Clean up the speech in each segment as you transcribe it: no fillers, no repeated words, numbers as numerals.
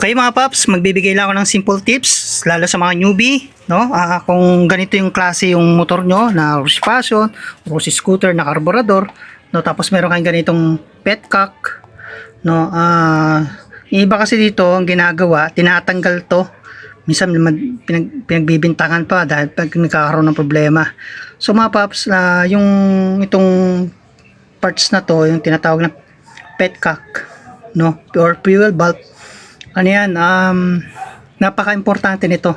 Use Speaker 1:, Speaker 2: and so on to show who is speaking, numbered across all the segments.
Speaker 1: Okay mga paps, magbibigay lang ako ng simple tips lalo sa mga newbie, no? Kung ganito yung klase yung motor nyo na Rossi Passion, Rossi Scooter na karburador, no? Tapos meron kayong ganitong petcock, no? Iba kasi dito ang ginagawa, tinatanggal to. Minsan pinagbibintangan pa dahil pag nagkakaroon ng problema. So mga paps, yung itong parts na to, yung tinatawag na petcock, no? Or fuel bulb. Ano yan, napaka-importante nito.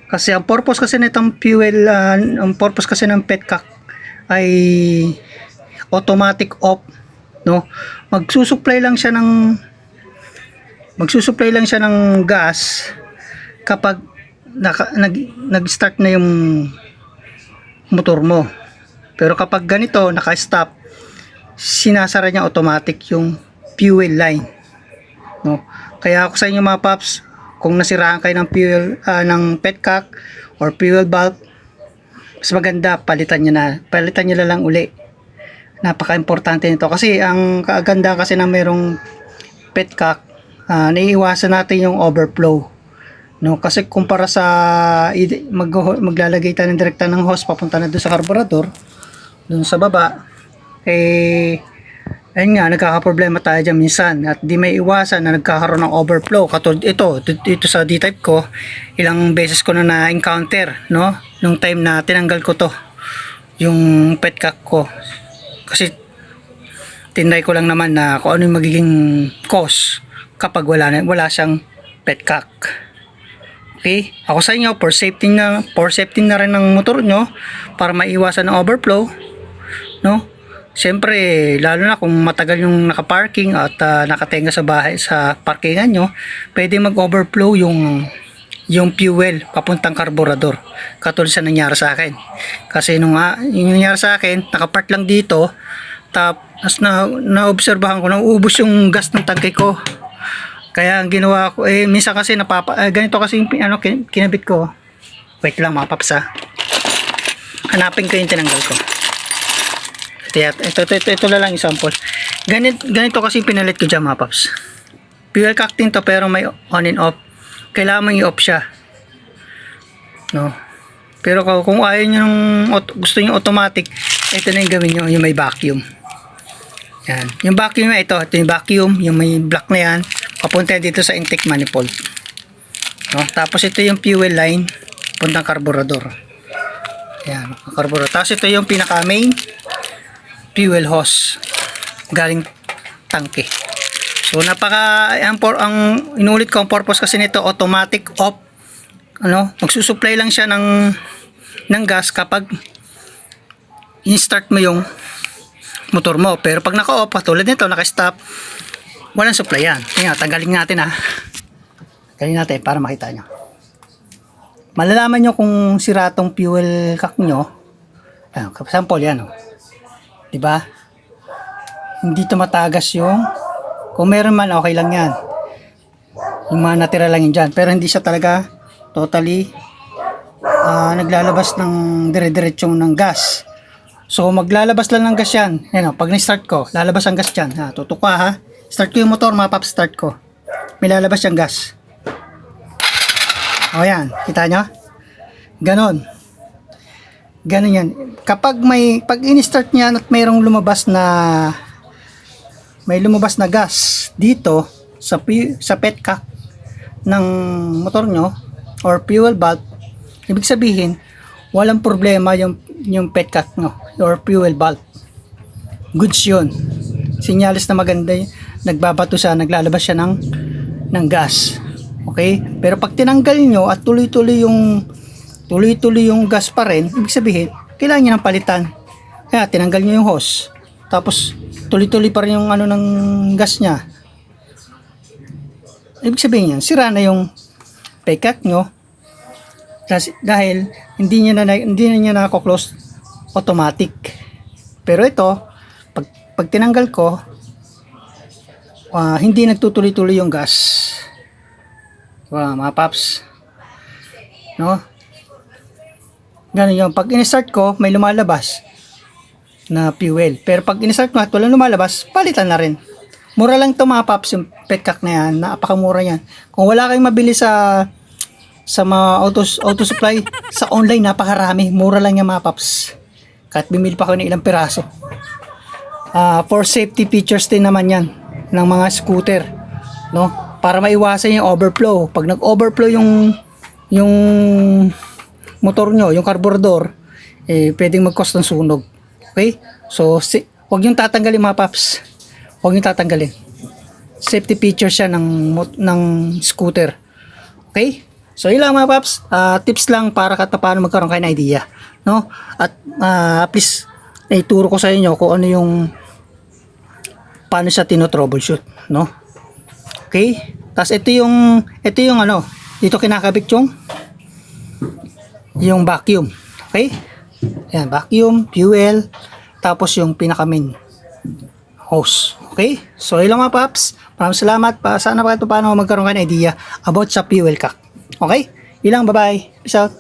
Speaker 1: Kasi ang purpose kasi nitong fuel, ang purpose kasi ng petcock ay automatic off, no? Magsusupply lang siya ng gas kapag nag-start na yung motor mo. Pero kapag ganito, naka-stop, sinasara niya automatic yung fuel line, no? Kaya ako sa inyo mga paps, kung nasiraan kayo ng fuel ng petcock or fuel bulb, mas maganda palitan niyo na lang uli. Napaka-importante nito kasi ang kaaganda kasi na merong petcock, naiiwasan natin yung overflow, no? Kasi kumpara sa maglalagay tayo ng direkta ng hose papunta na doon sa carburetor, doon sa baba, ayun nga, nagkakaproblema tayo dyan minsan at di may iwasan na nagkakaroon ng overflow. Katulad ito sa D-type ko, ilang beses ko na na-encounter, no? Nung time na tinanggal ko to, yung petcock ko. Kasi tinry ko lang naman na kung ano yung magiging cause kapag wala siyang petcock. Okay? Ako sa inyo, for safety na rin ng motor nyo para maiwasan ng overflow, no? Siyempre, lalo na kung matagal yung nakaparking at nakatenga sa bahay sa parkingan nyo, pwede mag-overflow yung fuel papuntang karburador. Katulad sa nangyari sa akin. Kasi yung nangyari sa akin, nakapark lang dito, tapos naobserbahan ko, nauubos yung gas ng tangke ko. Kaya ang ginawa ko, minsan kasi ganito kasi yung kinabit ko. Wait lang mga paps, hanapin ko yung tinanggal ko. Ito lang example. Ganito kasi pinalit ko dyan mga paps. Fuel cock din to pero may on and off. Kailangan mo i-off siya, no? Pero kung ayaw nyo gusto nyo automatic, ito na yung gawin nyo, yung may vacuum. Yan. Yung vacuum ito yung vacuum, yung may block na yan, papunta dito sa intake manifold, no? Tapos ito yung fuel line puntang karburador. Yan, karburador. Tapos ito yung pinaka main fuel hose galing tangke. So ang inulit ko, ang purpose kasi nito automatic off, magsusupply lang siya ng gas kapag in-start mo yung motor mo. Pero pag naka-off, tulad nito, naka-stop, walang supply yan. Kaya tanggalin natin tanggalin natin para makita nyo. Malalaman nyo kung sira tong fuel cock nyo. Sample yan, diba? Hindi tumatagas kung meron man, okay lang yan. Yung mga natira lang yun dyan. Pero hindi siya talaga totally naglalabas ng dire-diretsyong ng gas. So maglalabas lang ng gas yan. Pag na-start ko, lalabas ang gas dyan. Tutok ka Start ko yung motor, mga paps, start ko. May lalabas yung gas. O yan, kita nyo? Ganon yan. Pag in-start niya at mayroong lumabas na gas dito sa petcock ng motor nyo or fuel bulb, ibig sabihin walang problema yung petcock nyo or fuel bulb. Goods yun. Sinyalis na maganda, nagbabato siya, naglalabas siya ng gas. Okay? Pero pag tinanggal nyo at tuloy-tuloy yung gas pa rin, ibig sabihin, kailangan nyo ng palitan. Kaya tinanggal nyo yung hose. Tapos, tuloy-tuloy pa rin yung ng gas nya. Ibig sabihin yan, sira na yung petcock nyo. Dahil, hindi na niya nako-close automatic. Pero ito, pag tinanggal ko, hindi nagtutuloy-tuloy yung gas. Mga paps. No? Ganun yung pag in-start ko, may lumalabas na fuel. Pero pag in-start ko at walang lumalabas, palitan na rin. Mura lang to mga paps, yung petcock na yan. Napakamura yan. Kung wala kayong mabili sa mga auto supply, sa online, napakarami. Mura lang yan mga paps. Kahit bumili pa ako ng ilang piraso. For safety features din naman yan ng mga scooter, no? Para maiwasan yung overflow. Pag nag-overflow yung motor nyo, yung carburetor, pwedeng mag-cause ng sunog. Okay? So, huwag yung tatanggalin mga paps. Huwag yung tatanggalin. Safety feature siya ng scooter. Okay? So, yun lang mga paps. Tips lang para paano magkaroon kayo ng idea. No? At please, ituro ko sa inyo kung ano yung paano siya tino-troubleshoot. No? Okay? Tapos ito yung ano, dito kinakabit yung vacuum. Okay? Ayan, vacuum, fuel, tapos yung pinaka main hose. Okay? So, ilang mga paps. Maraming salamat. Sana pa ito paano magkaroon ka ng idea about sa fuel cock. Okay? Ilang, bye-bye. Peace out.